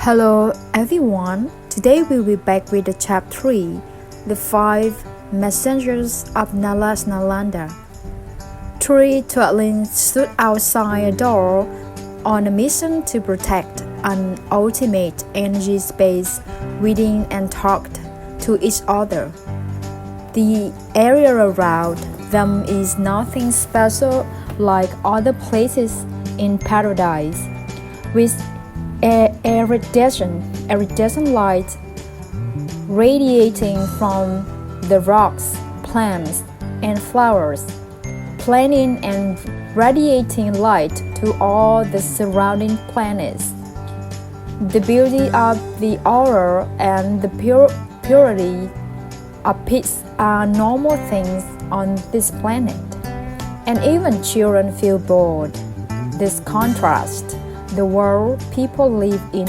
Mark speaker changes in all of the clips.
Speaker 1: Hello everyone, today we'll be back with the chapter 3, the 5 messengers of Nalanda. 3 twiglings stood outside a door on a mission to protect an ultimate energy space within and talked to each other. The area around them is nothing special like other places in paradise, with iridescent light radiating from the rocks, plants, and flowers, planting and radiating light to all the surrounding planets. The beauty of the aura and the purity of peace are normal things on this planet, and even children feel bored. This contrast the world people live in,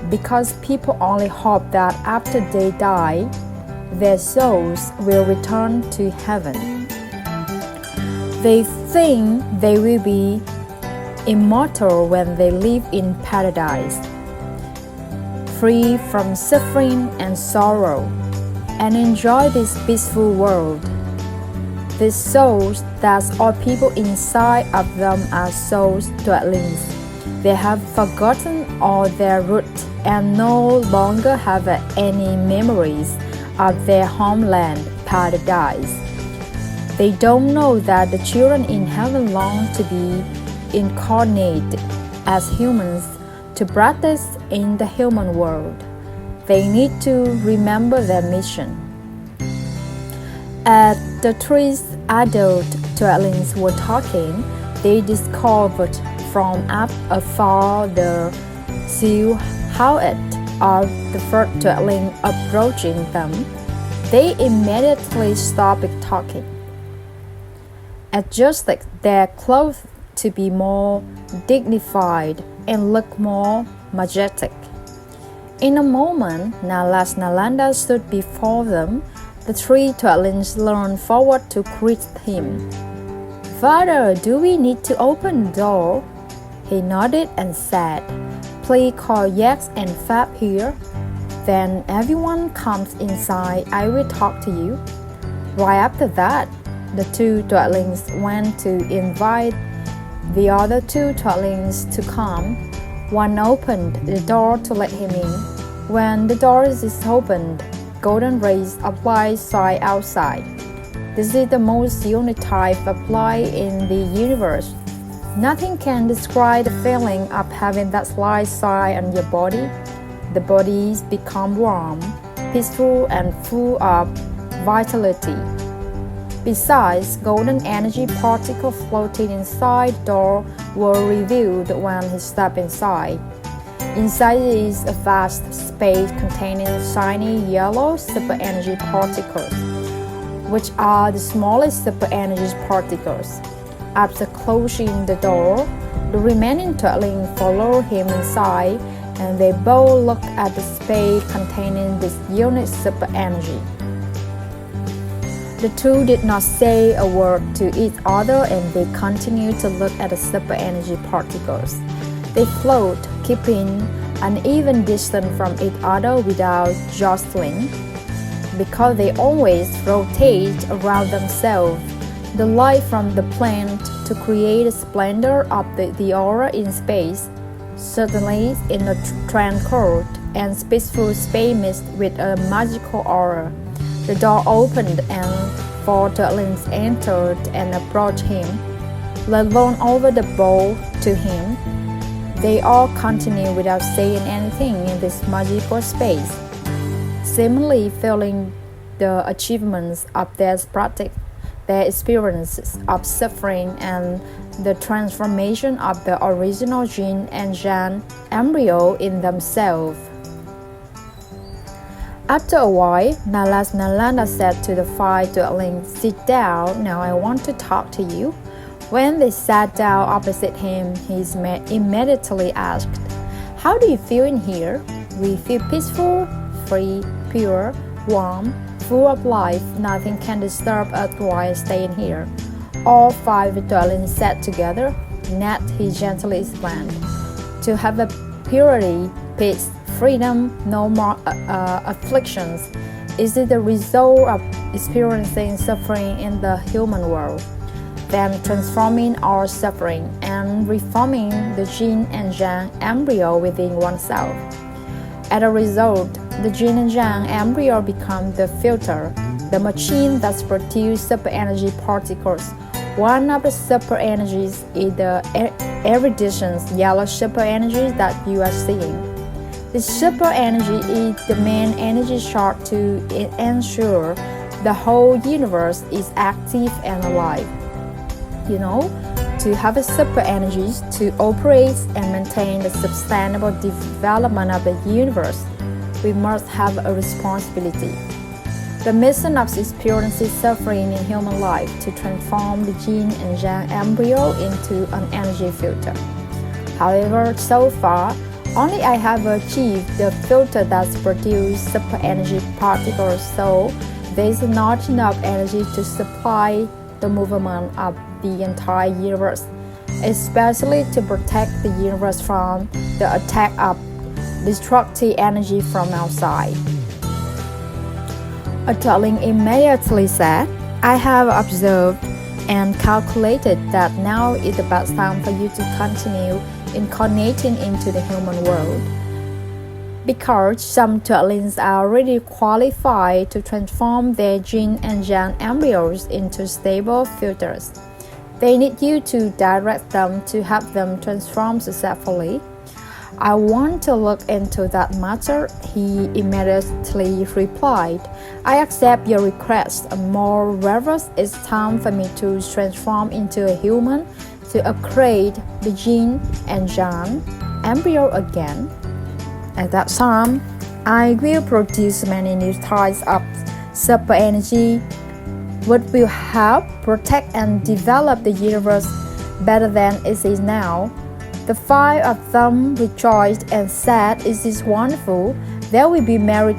Speaker 1: because people only hope that after they die, their souls will return to heaven. They think they will be immortal when they live in paradise, free from suffering and sorrow, and enjoy this peaceful world. These souls, that all people inside of them are souls dwellings. They have forgotten all their roots and no longer have any memories of their homeland, paradise. They don't know that the children in heaven long to be incarnated as humans to practice in the human world. They need to remember their mission. As the 3 adult dwellings were talking, they discovered from up afar the silhouette of the first dwelling approaching them. They immediately stopped talking, adjusted their clothes to be more dignified and look more majestic. In a moment, Nalanda stood before them. The 3 dwellings leaned forward to greet him. "Father, do we need to open the door?" He nodded and said, "Please call Ep5 and Ep5 here. Then everyone comes inside, I will talk to you." Right after that, the 2 dwellings went to invite the other 2 dwellings to come. One opened the door to let him in. When the door is opened, golden rays of light shine outside. This is the most unique type of light in the universe. Nothing can describe the feeling of having that light shine on your body. The bodies become warm, peaceful, and full of vitality. Besides, golden energy particles floating inside the door were revealed when he stepped inside. Inside is a vast space containing shiny yellow super energy particles, which are the smallest super energy particles. After closing the door, the remaining dwellings followed him inside, and they both looked at the space containing this unique super energy. The 2 did not say a word to each other, and they continued to look at the super energy particles. They float, keeping an even distance from each other without jostling, because they always rotate around themselves. The light from the plant to create the splendor of the aura in space. Certainly, in a tranquil and peaceful space mixed with a magical aura. The door opened and 4 dwellings entered and approached him. They leaned over the bowl to him. They all continued without saying anything in this magical space, seemingly feeling the achievements of their practice, their experiences of suffering, and the transformation of the original yin and yang embryo in themselves. After a while, Nalanda said to the 5 dwellings, "Sit down, now I want to talk to you." When they sat down opposite him, he immediately asked, "How do you feel in here?" "We feel peaceful, free, pure, warm, full of life. Nothing can disturb us while staying here." All 5 dwellings sat together. "Nat," he gently explained, "to have a purity, peace, freedom, no more afflictions. Is it the result of experiencing suffering in the human world? Then transforming our suffering and reforming the yin and yang embryo within oneself. As a result, the yin and yang embryo become the filter, the machine that produces super energy particles. One of the super energies is the iridescent yellow super energy that you are seeing. This super energy is the main energy source to ensure the whole universe is active and alive. To have a super energies to operate and maintain the sustainable development of the universe, we must have a responsibility. The mission of experiencing suffering in human life to transform the yin and yang embryo into an energy filter. However, so far, only I have achieved the filter that produces super energy particles, so there is not enough energy to supply the movement of the entire universe, especially to protect the universe from the attack of destructive energy from outside. A dwelling immediately said, I have observed and calculated that now is the best time for you to continue incarnating into the human world. Because some dwellings are already qualified to transform their yin and yang embryos into stable filters. They need you to direct them to help them transform successfully. I want to look into that matter, he immediately replied. I accept your request. Moreover, it's time for me to transform into a human, to upgrade the yin and yang embryo again. At that time, I will produce many new types of super energy, which will help protect and develop the universe better than it is now. The five of them rejoiced and said, "It is wonderful. There will be many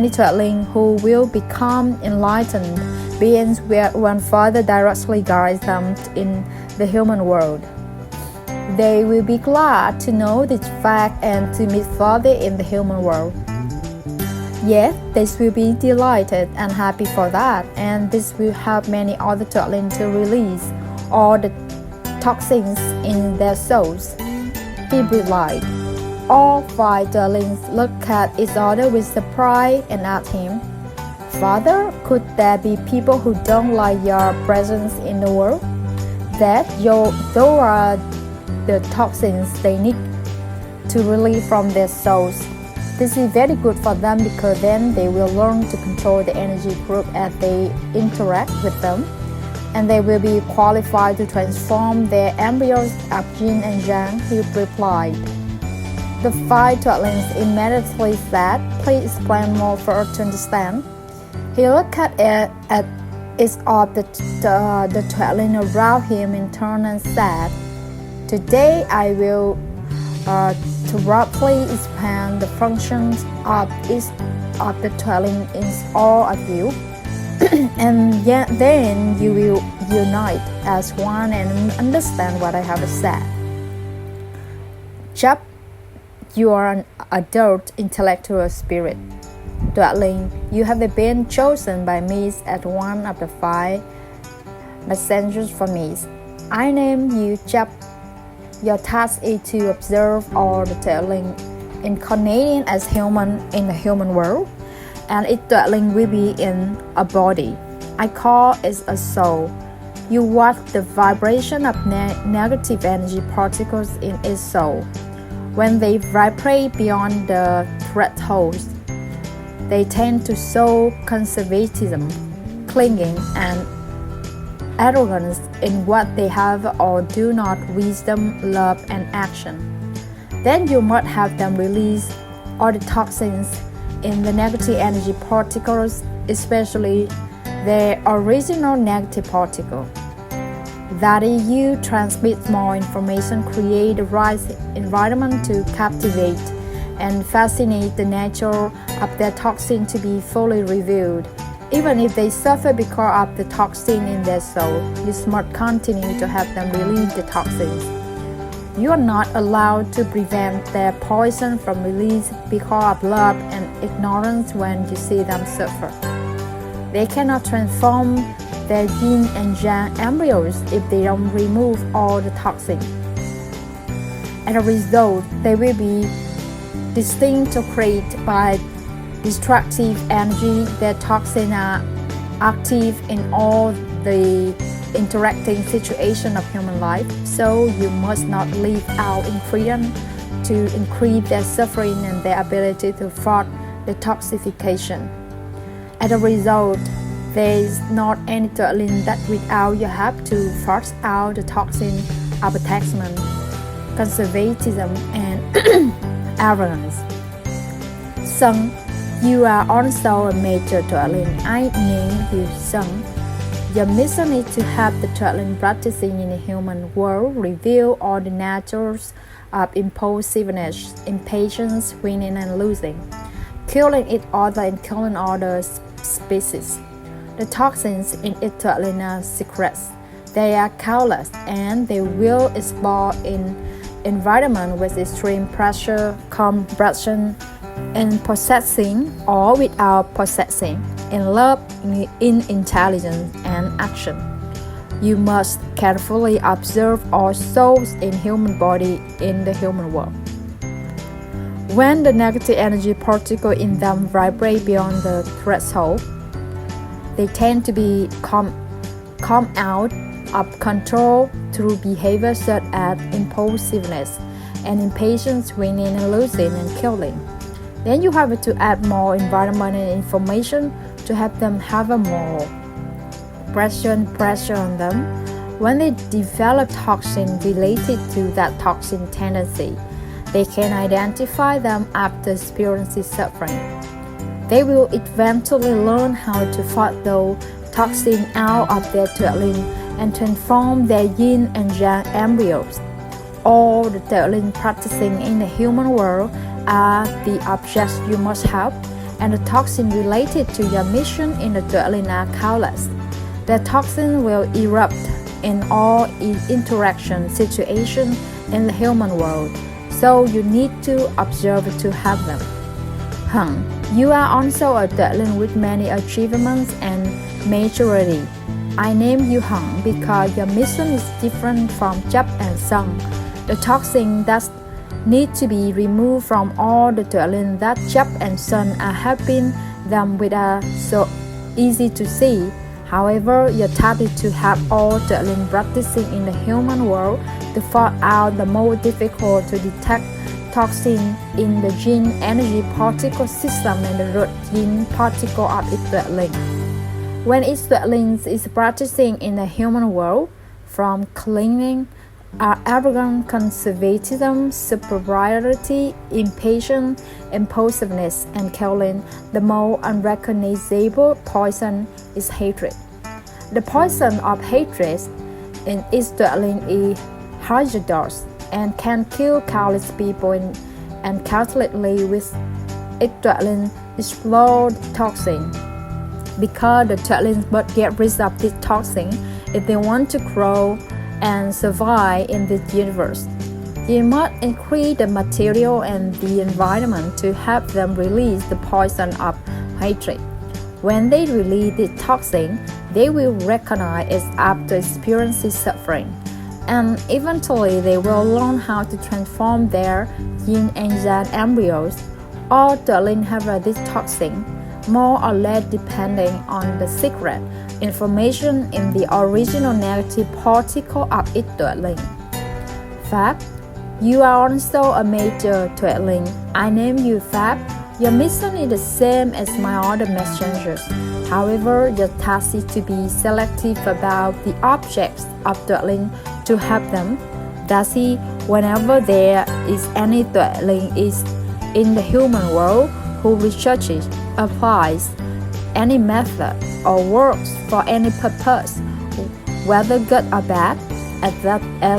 Speaker 1: twelling who will become enlightened beings where one Father directly guides them in the human world. They will be glad to know this fact and to meet Father in the human world. Yet, they will be delighted and happy for that, and this will help many other twelling to release all the toxins in their souls." He replied. All five dwellings looked at each other with surprise and asked him, "Father, could there be people who don't like your presence in the world? That those are the toxins they need to release from their souls. This is very good for them because then they will learn to control the energy group as they interact with them, and they will be qualified to transform their embryos of yin and yang," he replied. The five dwellings immediately said, "Please explain more for us to understand." He looked at each of the dwelling around him in turn and said, "Today I will thoroughly expand the functions of each of the dwelling in all of you, and yet then you will unite as one and understand what I have said. Jap, you are an adult intellectual spirit. Dwelling, you have been chosen by me as one of the five messengers for me. I name you Jap. Your task is to observe all the dwelling incarnating as human in the human world, and each dwelling will be in a body. I call it a soul. You watch the vibration of negative energy particles in its soul. When they vibrate beyond the thresholds, they tend to show conservatism, clinging, and arrogance in what they have or do not, wisdom, love, and action. Then you must have them release all the toxins in the negative energy particles, especially the original negative particle. That is, you transmit more information, create the right environment to captivate and fascinate the nature of their toxin to be fully revealed. Even if they suffer because of the toxin in their soul, you must continue to have them release the toxins. You are not allowed to prevent their poison from release because of love and ignorance when you see them suffer. They cannot transform their yin and yang embryos if they don't remove all the toxin. As a result, they will be disintegrated by destructive energy. Their toxins are active in all the interacting situations of human life, so you must not live out in freedom to increase their suffering and their ability to fight detoxification. As a result, there is not any toxin that without you have to force out the toxin of attachment, conservatism, and arrogance. Sun, you are also a major toxin. I name you Sun. Your mission is to have the toxin practicing in the human world reveal all the natures of impulsiveness, impatience, winning and losing, killing each other and killing other species. The toxins in each toxin are secrets. They are callous and they will explore in environment with extreme pressure, compression, in possessing or without possessing, in love, in intelligence and action. You must carefully observe all souls in human body in the human world. When the negative energy particle in them vibrate beyond the threshold, they tend to be come out of control through behavior such as impulsiveness and impatience, winning and losing and killing. Then you have to add more environment and information to help them have a more pressure on them. When they develop toxin related to that toxin tendency, they can identify them after experiencing suffering. They will eventually learn how to fight those toxins out of their toxin and transform their yin and yang embryos. All the toxin practicing in the human world are the objects you must help, and the toxin related to your mission in the toxin are countless. The toxin will erupt in all interaction situations in the human world, so you need to observe to have them. Hung, you are also a toxin with many achievements and maturity. I name you Hung because your mission is different from Jap and Sung. The toxin that need to be removed from all the toxins that Jap and Sun are helping them with are so easy to see. However, your task is to have all toxins practicing in the human world to find out the more difficult to detect toxin in the yin energy particle system and the root yin particle of each toxin. When each toxin is practicing in the human world, from cleaning, arrogant conservatism, superiority, impatience, impulsiveness, and killing, the more unrecognizable poison is hatred. The poison of hatred in each toxin is hazardous and can kill countless people and countlessly with each toxin explode toxin. Because the toxins must get rid of this toxin if they want to grow and survive in this universe. You must increase the material and the environment to help them release the poison of hatred. When they release this toxin, they will recognize it after experiencing suffering, and eventually they will learn how to transform their yin and yang embryos. All toxins have this toxin, more or less depending on the secret information in the original negative particle of each toxin. Fab, you are also a major toxin. I name you Fab. Your mission is the same as my other messengers. However, your task is to be selective about the objects of toxin to help them. Thus, whenever there is any toxin is in the human world who researches, applies any method or works for any purpose, whether good or bad, at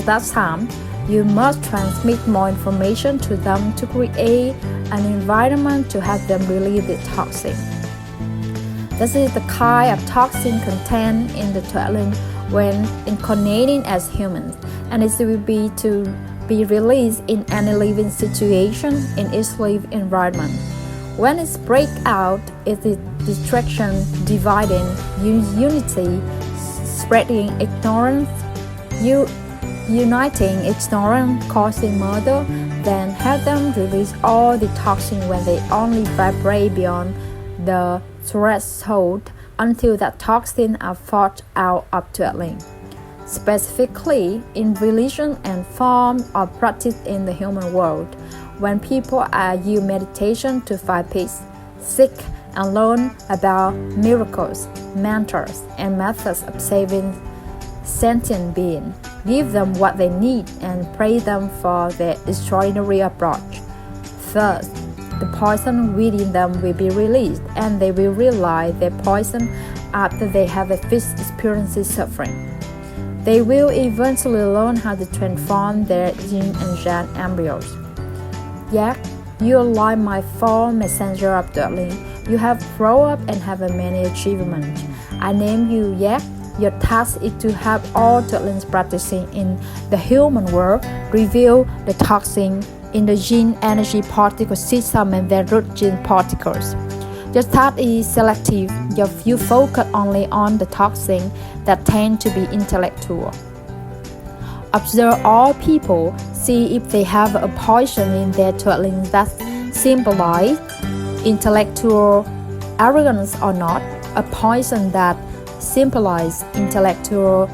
Speaker 1: that time, you must transmit more information to them to create an environment to help them release the toxin. This is the kind of toxin contained in the toxin when incarnating as humans, and it will be to be released in any living situation in its live environment. When it breaks out, it is distraction, dividing, unity, spreading ignorance, uniting ignorance, causing murder, then have them release all the toxin when they only vibrate beyond the threshold until that toxin are fought out utterly. Specifically, in religion and form of practice in the human world, when people use meditation to find peace, seek and learn about miracles, mantras, and methods of saving sentient beings, give them what they need and praise them for their extraordinary approach. Thus, the poison within them will be released, and they will realize their poison after they have experienced suffering. They will eventually learn how to transform their yin and yang embryos. Yet, you are like my four messenger of darling. You have grown up and have many achievements. I name you Yak. Your task is to help all turtlings practicing in the human world reveal the toxin in the gene energy particle system and their root gene particles. Your task is selective. You focus only on the toxin that tend to be intellectual. Observe all people, see if they have a poison in their turtlings that symbolize intellectual arrogance or not, a poison that symbolize intellectual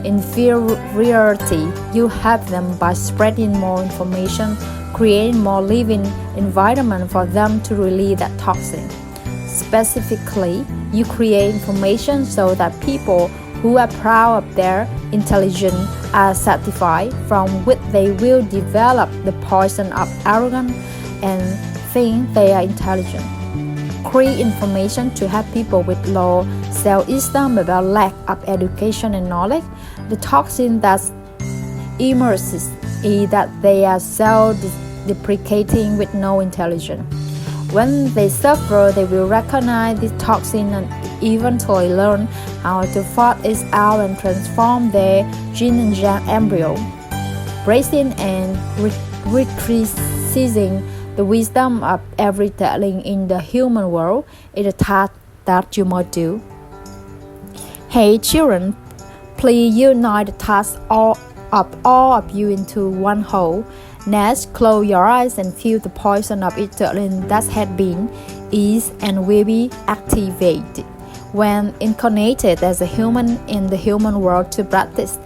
Speaker 1: inferiority. You help them by spreading more information, creating more living environment for them to release that toxin. Specifically, you create information so that people who are proud of their intelligence are satisfied, from which they will develop the poison of arrogance and think they are intelligent. Create information to help people with low self-esteem about lack of education and knowledge. The toxin that emerges is that they are self-deprecating with no intelligence. When they suffer, they will recognize this toxin and eventually learn how to fight it out and transform their yin and yang embryo. Bracing and retrieving the wisdom of every turtling in the human world is a task that you must do. Hey children, please unite the task all of you into one whole. Next, close your eyes and feel the poison of each turtling that has been, is, and will be activated. When incarnated as a human in the human world to practice,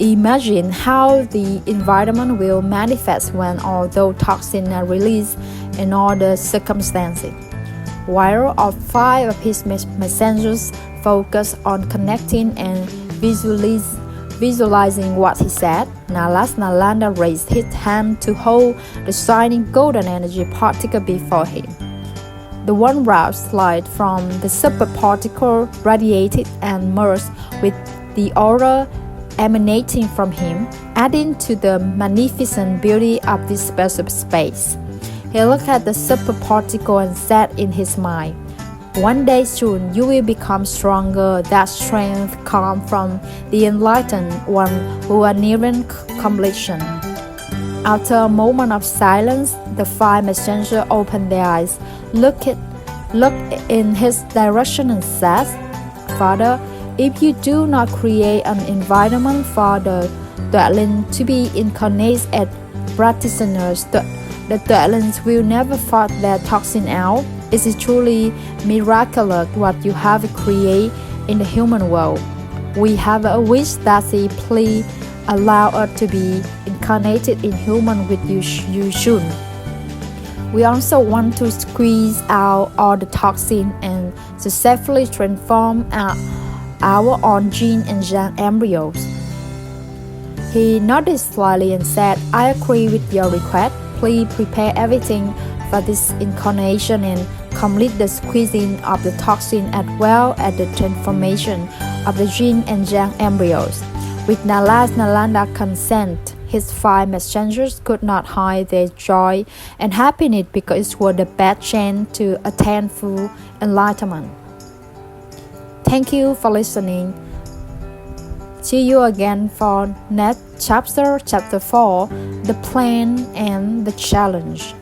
Speaker 1: imagine how the environment will manifest when all those toxins are released in all the circumstances. While all five of his messengers focus on connecting and visualizing what he said, Nalanda raised his hand to hold the shining golden energy particle before him. The one round slide from the superparticle radiated and merged with the aura emanating from him, adding to the magnificent beauty of this special space. He looked at the superparticle and said in his mind, "One day soon you will become stronger. That strength comes from the enlightened one who are nearing completion." After a moment of silence, the five messengers opened their eyes, looked in his direction and said, "Father, if you do not create an environment for the turtling to be incarnate as practitioners, the turtlings will never fight their toxin out. It is truly miraculous what you have created in the human world. We have a wish that you please allow us to be incarnated in human with you soon. We also want to squeeze out all the toxin and successfully transform our own yin and yang embryos." He nodded slightly and said, "I agree with your request. Please prepare everything for this incarnation and complete the squeezing of the toxin as well as the transformation of the yin and yang embryos." With Nalanda's consent, his five messengers could not hide their joy and happiness because it was the best chance to attain full enlightenment. Thank you for listening. See you again for next chapter 4, the plan and the challenge.